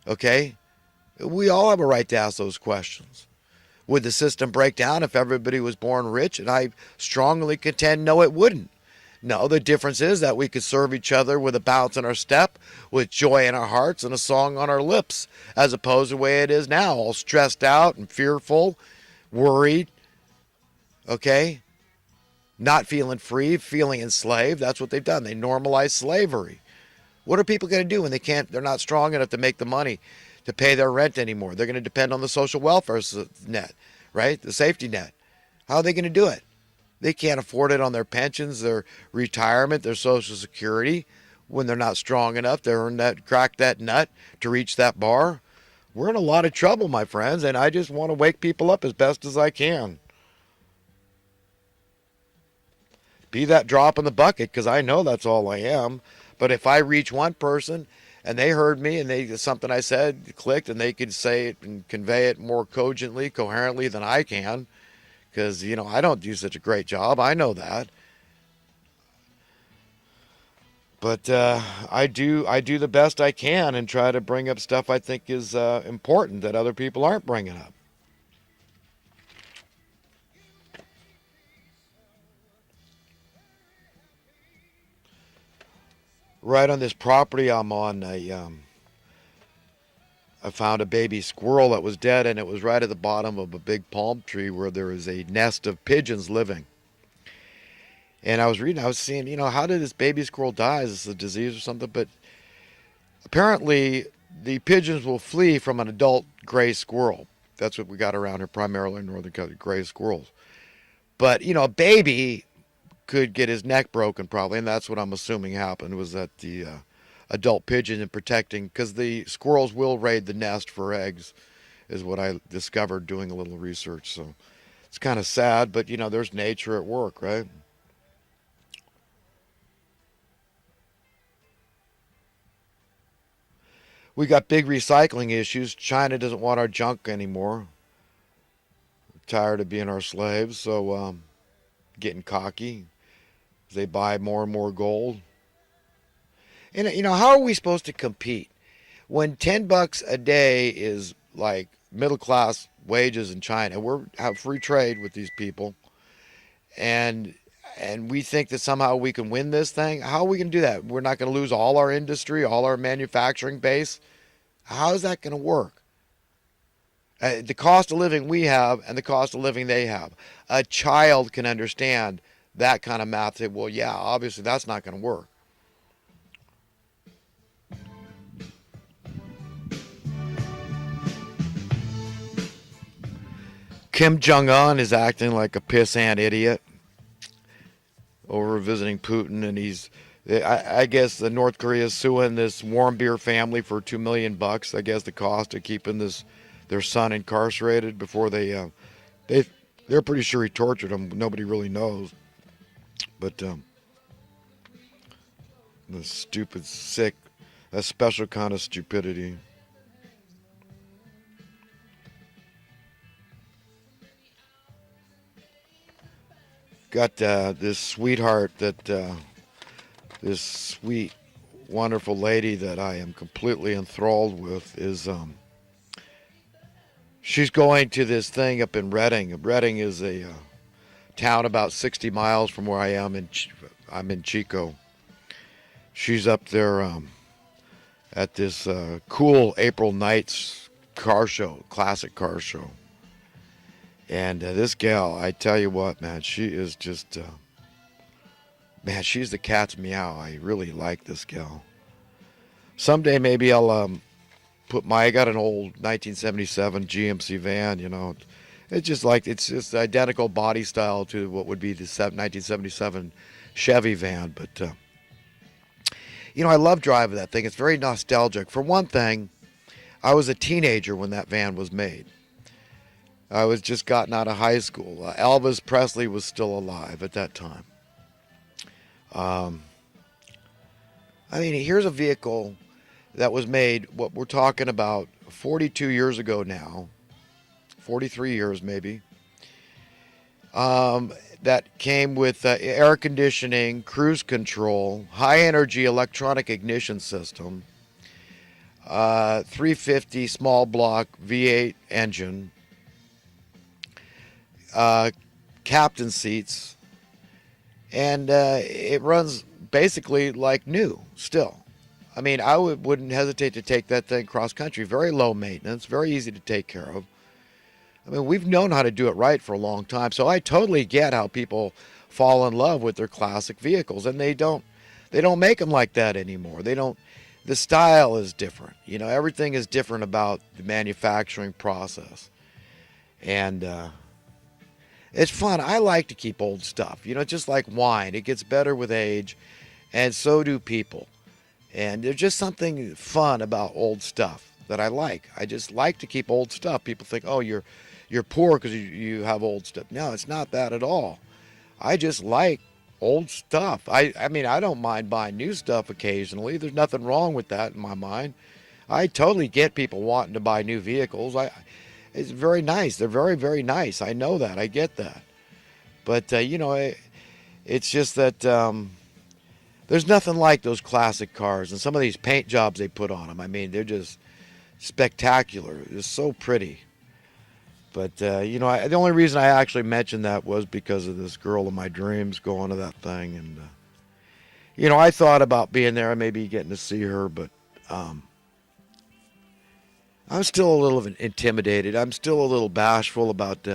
Okay? We all have a right to ask those questions. Would the system break down if everybody was born rich? And I strongly contend no, it wouldn't. No, the difference is that we could serve each other with a bounce in our step, with joy in our hearts, and a song on our lips, as opposed to the way it is now, all stressed out and fearful, worried, okay? Not feeling free, feeling enslaved. That's what they've done. They normalize slavery. What are people going to do when they're not strong enough to make the money to pay their rent anymore? They're going to depend on the social welfare net, right? The safety net. How are they going to do it? They can't afford it on their pensions, their retirement, their social security when they're not strong enough to earn that, crack that nut to reach that bar. We're in a lot of trouble, my friends, and I just want to wake people up as best as I can. Be that drop in the bucket, because I know that's all I am. But if I reach one person and they heard me and they something I said clicked and they could say it and convey it more cogently, coherently than I can, because I don't do such a great job. I know that, but I do the best I can and try to bring up stuff I think is important that other people aren't bringing up. Right on this property I'm on, I found a baby squirrel that was dead, and it was right at the bottom of a big palm tree where there was a nest of pigeons living. And I was seeing, how did this baby squirrel die? Is this a disease or something? But apparently, the pigeons will flee from an adult gray squirrel. That's what we got around here, primarily in northern California, gray squirrels. But, a baby could get his neck broken probably, and that's what I'm assuming happened, was that the adult pigeon in protecting, because the squirrels will raid the nest for eggs, is what I discovered doing a little research. So it's kind of sad, but there's nature at work, right? We got big recycling issues. China doesn't want our junk anymore. We're tired of being our slaves, so getting cocky. They buy more and more gold. And how are we supposed to compete when $10 a day is like middle class wages in China? We have free trade with these people, and we think that somehow we can win this thing. How are we going to do that? We're not going to lose all our industry, all our manufacturing base. How is that going to work? The cost of living we have and the cost of living they have. A child can understand that kind of math. Say, well, yeah, obviously that's not going to work. Kim Jong Un is acting like a pissant idiot over visiting Putin, and I guess the North Korea is suing this warm beer family for $2 million. I guess the cost of keeping their son incarcerated before they they're pretty sure he tortured him. Nobody really knows, but the stupid, sick, that special kind of stupidity. Got this sweetheart this sweet, wonderful lady that I am completely enthralled with is she's going to this thing up in Redding. Redding is a town about 60 miles from where I am. I'm in Chico. She's up there at this cool April Nights car show, classic car show. And this gal, I tell you what, man, she is just, man, she's the cat's meow. I really like this gal. Someday maybe I'll I got an old 1977 GMC van, it's just identical body style to what would be the 1977 Chevy van. But, I love driving that thing. It's very nostalgic. For one thing, I was a teenager when that van was made. I was just gotten out of high school. Elvis Presley was still alive at that time. Um, here's a vehicle that was made, what we're talking about, 42 years ago now, 43 years maybe, that came with air conditioning, cruise control, high energy electronic ignition system, 350 small block V8 engine, uh, captain seats, and it runs basically like new still. I mean, wouldn't hesitate to take that thing cross country. Very low maintenance, very easy to take care of. I mean, we've known how to do it right for a long time, so I totally get how people fall in love with their classic vehicles, and they don't make them like that anymore. They don't. The style is different. You know, everything is different about the manufacturing process, and it's fun. I like to keep old stuff. You know, just like wine, it gets better with age, and so do people. And there's just something fun about old stuff that I like. I just like to keep old stuff. People think, oh, you're poor because you have old stuff. No, it's not that at all. I just like old stuff. I mean, I don't mind buying new stuff occasionally. There's nothing wrong with that in my mind. I totally get people wanting to buy new vehicles. It's very nice. They're very, very nice. I know that. I get that. But, it's just that there's nothing like those classic cars and some of these paint jobs they put on them. I mean, they're just spectacular. They're so pretty. But, the only reason I actually mentioned that was because of this girl in my dreams going to that thing. And, I thought about being there and maybe getting to see her, but I'm still a little intimidated. I'm still a little bashful about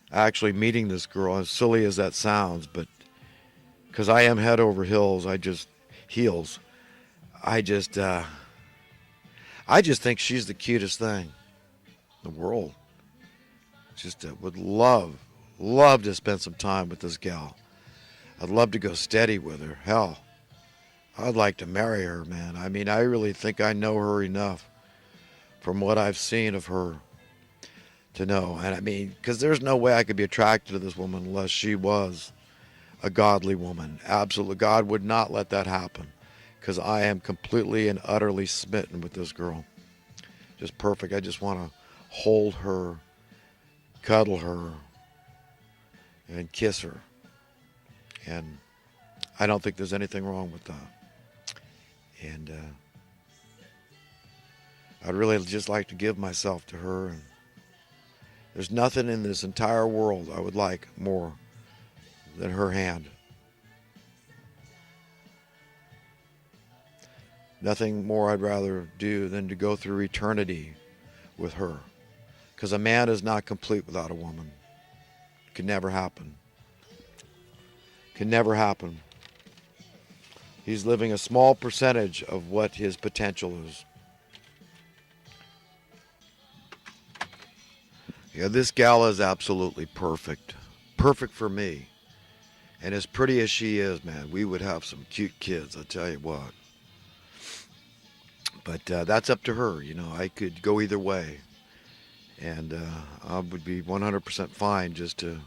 actually meeting this girl, as silly as that sounds. But because I am head over heels, heels. I just think she's the cutest thing in the world. Just would love to spend some time with this gal. I'd love to go steady with her. Hell, I'd like to marry her, man. I mean, I really think I know her enough from what I've seen of her to know. And I mean, because there's no way I could be attracted to this woman unless she was a godly woman. Absolutely. God would not let that happen because I am completely and utterly smitten with this girl. Just perfect. I just want to hold her, cuddle her, and kiss her. And I don't think there's anything wrong with that. And I'd really just like to give myself to her. And there's nothing in this entire world I would like more than her hand. Nothing more I'd rather do than to go through eternity with her. Because a man is not complete without a woman. It can never happen. Can never happen. He's living a small percentage of what his potential is. Yeah, this gal is absolutely perfect. Perfect for me. And as pretty as she is, man, we would have some cute kids, I'll tell you what. But that's up to her. I could go either way. And I would be 100% fine just to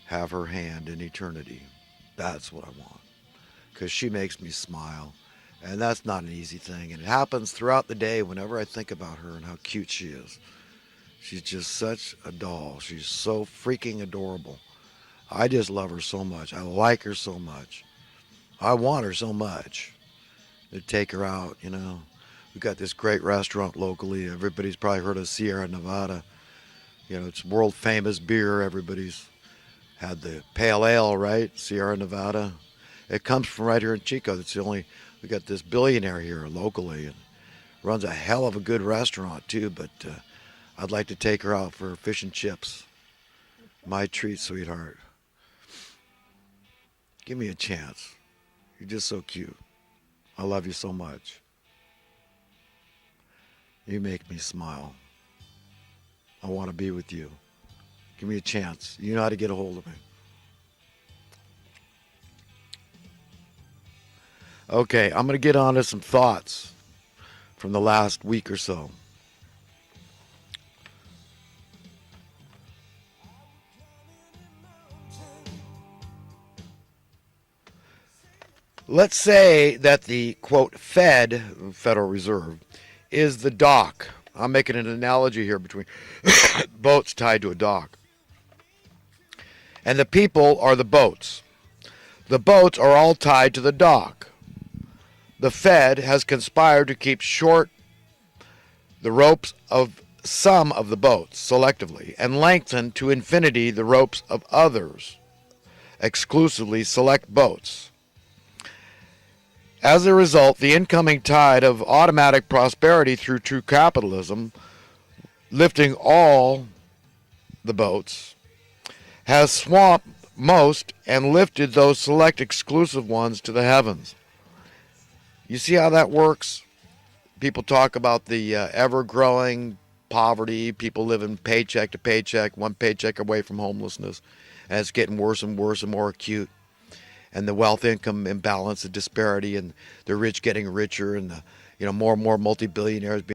have her hand in eternity. That's what I want. Because she makes me smile. And that's not an easy thing. And it happens throughout the day whenever I think about her and how cute she is. She's just such a doll. She's so freaking adorable. I just love her so much. I like her so much. I want her so much to take her out, We've got this great restaurant locally. Everybody's probably heard of Sierra Nevada. It's world famous beer. Everybody's had the pale ale, right? Sierra Nevada. It comes from right here in Chico. We got this billionaire here locally and runs a hell of a good restaurant too, but I'd like to take her out for fish and chips. My treat, sweetheart. Give me a chance. You're just so cute. I love you so much. You make me smile. I want to be with you. Give me a chance. You know how to get a hold of me. Okay, I'm going to get on to some thoughts from the last week or so. Let's say that the, quote, Fed, Federal Reserve, is the dock. I'm making an analogy here between boats tied to a dock. And the people are the boats. The boats are all tied to the dock. The Fed has conspired to keep short the ropes of some of the boats selectively, and lengthen to infinity the ropes of others, exclusively select boats. As a result, the incoming tide of automatic prosperity through true capitalism, lifting all the boats, has swamped most and lifted those select exclusive ones to the heavens. You see how that works? People talk about the ever-growing poverty, people living paycheck to paycheck, one paycheck away from homelessness, and it's getting worse and worse and more acute. And the wealth-income imbalance, the disparity, and the rich getting richer, and the, more and more multi-billionaires being